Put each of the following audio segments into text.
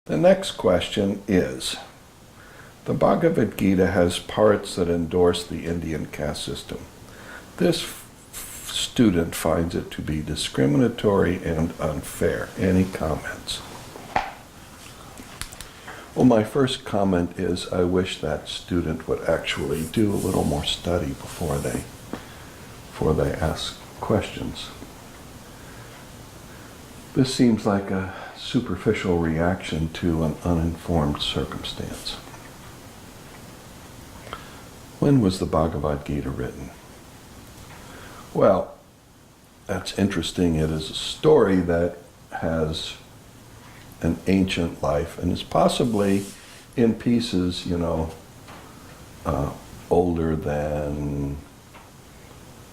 The next question is, the Bhagavad Gita has parts that endorse the Indian caste system. This student finds it to be discriminatory and unfair. Any comments? Well, my first comment is I wish that student would actually do a little more study before they ask questions. This seems like a superficial reaction to an uninformed circumstance. When was the Bhagavad Gita written? Well, that's interesting. It is a story that has an ancient life and is possibly in pieces, older than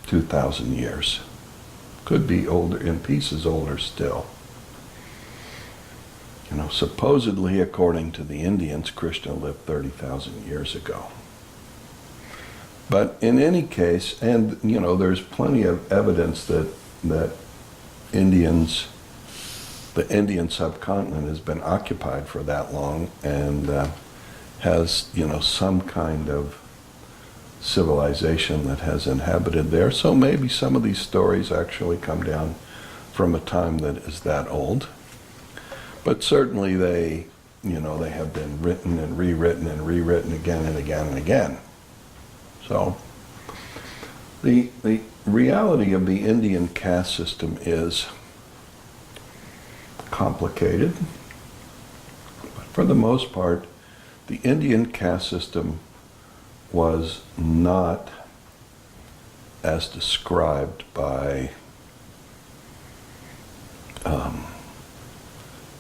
2,000 years. Could be older, in pieces older still. Supposedly, according to the Indians, Krishna lived 30,000 years ago. But in any case, and there's plenty of evidence that the Indian subcontinent has been occupied for that long and has, some kind of civilization that has inhabited there. So maybe some of these stories actually come down from a time that is that old. But certainly they have been written and rewritten again and again and again. So the reality of the Indian caste system is complicated, but for the most part, the Indian caste system was not as described by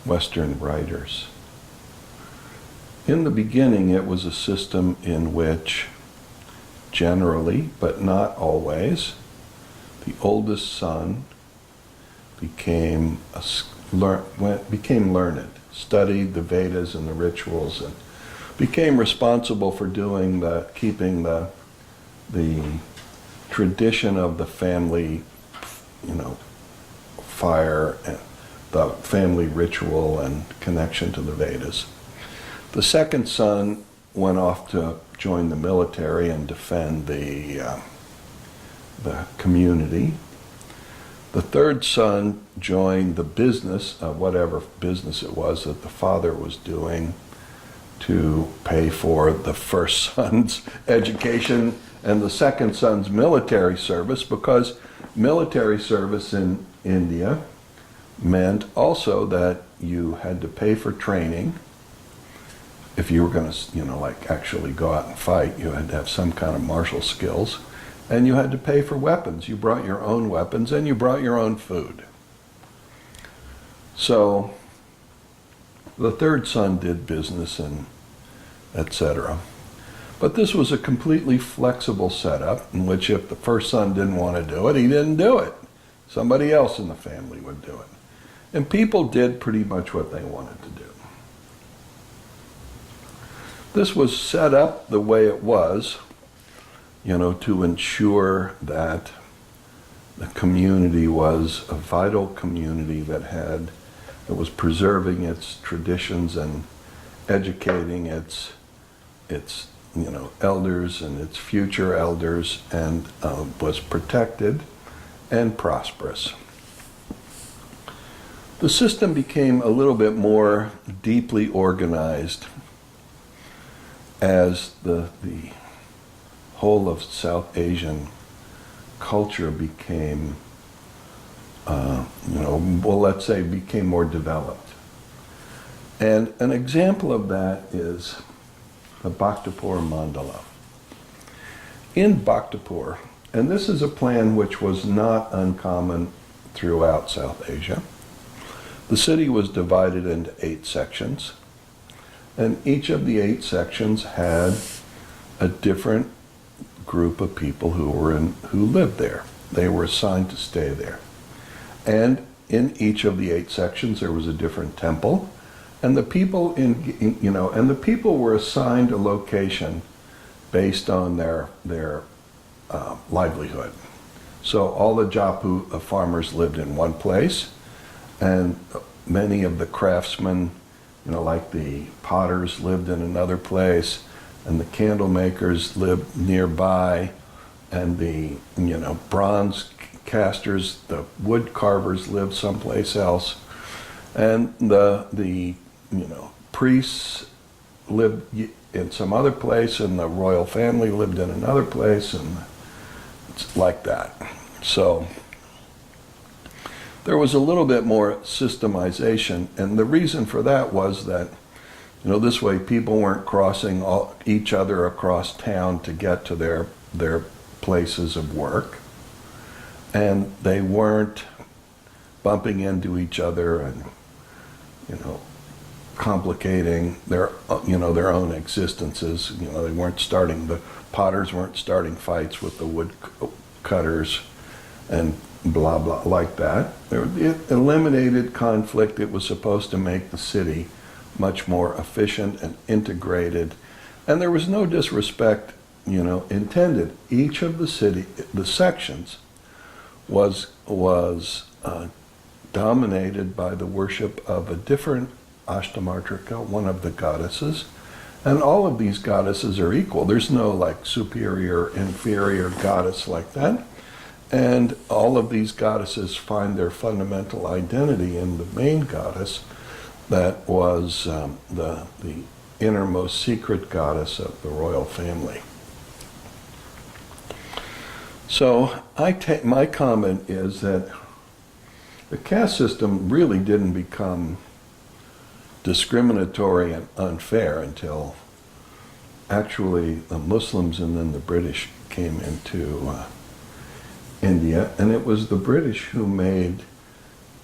Western writers. In the beginning, it was a system in which generally, but not always, the oldest son became learned, studied the Vedas and the rituals, and became responsible for keeping the tradition of the family, fire, and the family ritual and connection to the Vedas. The second son went off to join the military and defend the community. The third son joined the business, whatever business it was that the father was doing, to pay for the first son's education and the second son's military service, because military service in India meant also that you had to pay for training. If you were going to, actually go out and fight, you had to have some kind of martial skills. And you had to pay for weapons. You brought your own weapons and you brought your own food. So the third son did business and etc. But this was a completely flexible setup in which if the first son didn't want to do it, he didn't do it. Somebody else in the family would do it. And people did pretty much what they wanted to do. This was set up the way it was, to ensure that the community was a vital community that was preserving its traditions and educating its elders and its future elders, and was protected and prosperous. The system became a little bit more deeply organized as the whole of South Asian culture became, became more developed. And an example of that is the Bhaktapur Mandala. In Bhaktapur, and this is a plan which was not uncommon throughout South Asia, the city was divided into 8 sections, and each of the 8 sections had a different group of people who lived there. They were assigned to stay there. And in each of the 8 sections there was a different temple, and the people were assigned a location based on their livelihood. So all the Japu farmers lived in one place, and many of the craftsmen like the potters lived in another place, and the candle makers lived nearby, and the, bronze casters, the wood carvers lived someplace else, and the priests lived in some other place, and the royal family lived in another place, and it's like that. So there was a little bit more systemization, and the reason for that was that, this way people weren't crossing each other across town to get to their places of work, and they weren't bumping into each other and, complicating their own existences. The potters weren't starting fights with the wood cutters and blah blah like that. It eliminated conflict. It was supposed to make the city much more efficient and integrated, and there was no disrespect intended. Each of the sections was dominated by the worship of a different Ashtamartrika, one of the goddesses, and all of these goddesses are equal. There's no superior, inferior goddess like that. And all of these goddesses find their fundamental identity in the main goddess that was the innermost secret goddess of the royal family. So my comment is that the caste system really didn't become discriminatory and unfair until actually the Muslims and then the British came into India, and it was the British who made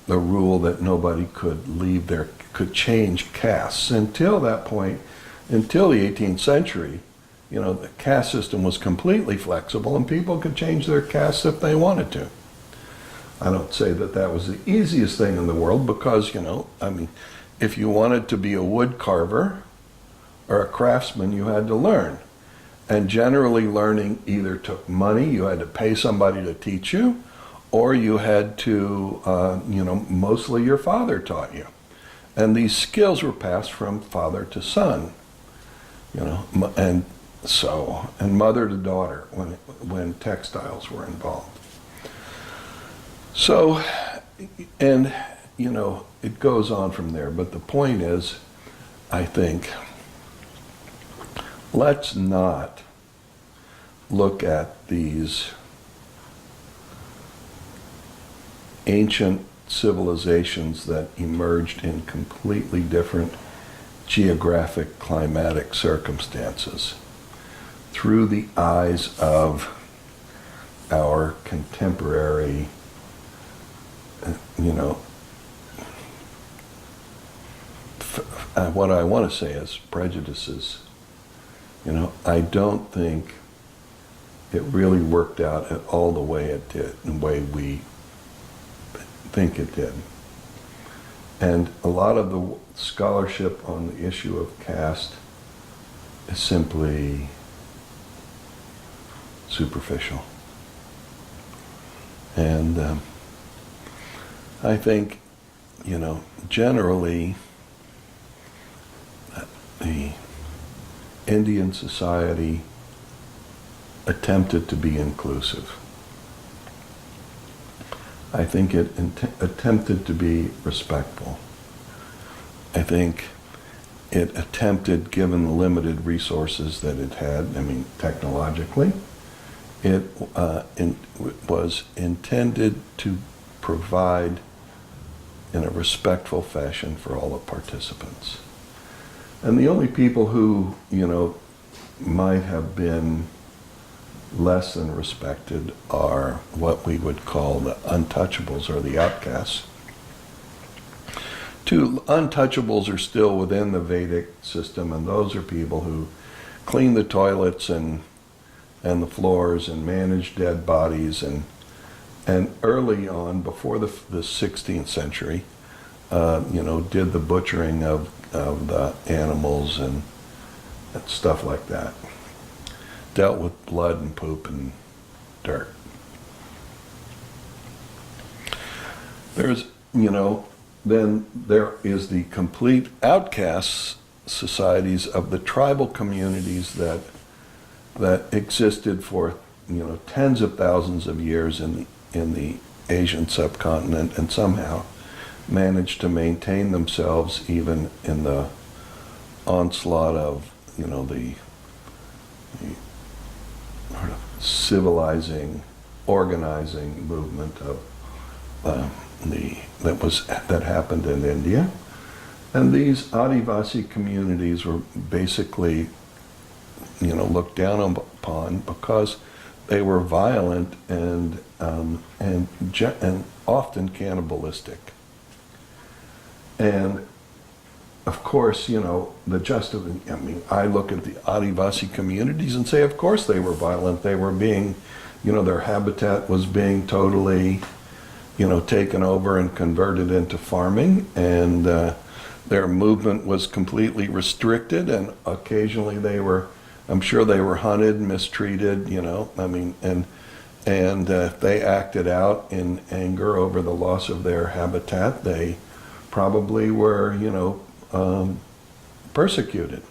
the rule that nobody could change castes. Until that point, until the 18th century, the caste system was completely flexible and people could change their castes if they wanted to. I don't say that was the easiest thing in the world because, if you wanted to be a wood carver or a craftsman, you had to learn. And generally learning either took money, you had to pay somebody to teach you, or you had to, mostly your father taught you. And these skills were passed from father to son, and mother to daughter when textiles were involved. So, and, it goes on from there. But the point is, I think, let's not look at these ancient civilizations that emerged in completely different geographic, climatic circumstances through the eyes of our contemporary, what I want to say is prejudices. I don't think it really worked out at all the way it did, the way we think it did. And a lot of the scholarship on the issue of caste is simply superficial. And I think, generally, the Indian society attempted to be inclusive. I think it attempted to be respectful. I think it attempted, given the limited resources that it had, technologically, it was intended to provide in a respectful fashion for all the participants. And the only people who, might have been less than respected are what we would call the untouchables or the outcasts. Two untouchables are still within the Vedic system, and those are people who clean the toilets and the floors and manage dead bodies, and early on, before the 16th century, did the butchering of the animals and stuff like that. Dealt with blood and poop and dirt. There's, then there is the complete outcasts societies of the tribal communities that existed for tens of thousands of years in the Asian subcontinent, and somehow managed to maintain themselves even in the onslaught of the sort of civilizing, organizing movement of that happened in India. And these Adivasi communities were basically looked down upon because they were violent and often cannibalistic. And of course, I look at the Adivasi communities and say, of course they were violent. They were being, their habitat was being totally, taken over and converted into farming, and their movement was completely restricted, and occasionally I'm sure they were hunted, mistreated, and if they acted out in anger over the loss of their habitat, they probably were, persecuted.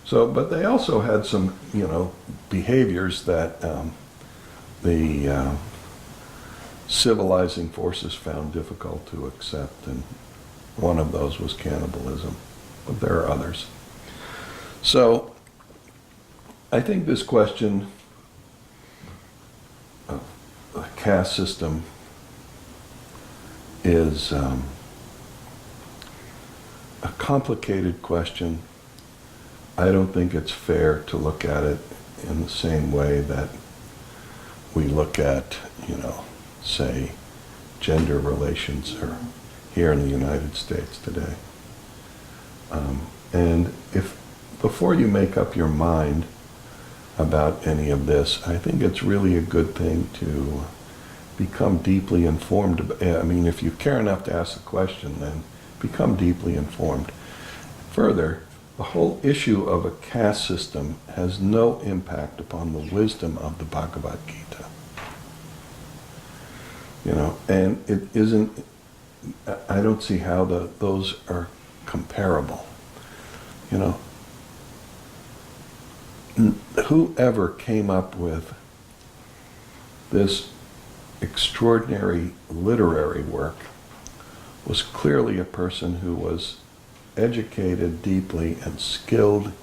So, but they also had some, behaviors that the civilizing forces found difficult to accept, and one of those was cannibalism, but there are others. So, I think this question of the caste system is a complicated question. I don't think it's fair to look at it in the same way that we look at, say, gender relations or here in the United States today. And if before you make up your mind about any of this, I think it's really a good thing to become deeply informed. If you care enough to ask the question, then become deeply informed. Further, the whole issue of a caste system has no impact upon the wisdom of the Bhagavad Gita. And it isn't, I don't see how those are comparable. Whoever came up with this extraordinary literary work was clearly a person who was educated deeply and skilled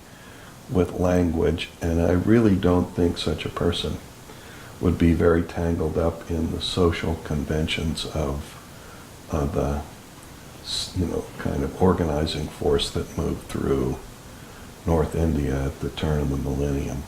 with language, and I really don't think such a person would be very tangled up in the social conventions of the kind of organizing force that moved through North India at the turn of the millennium.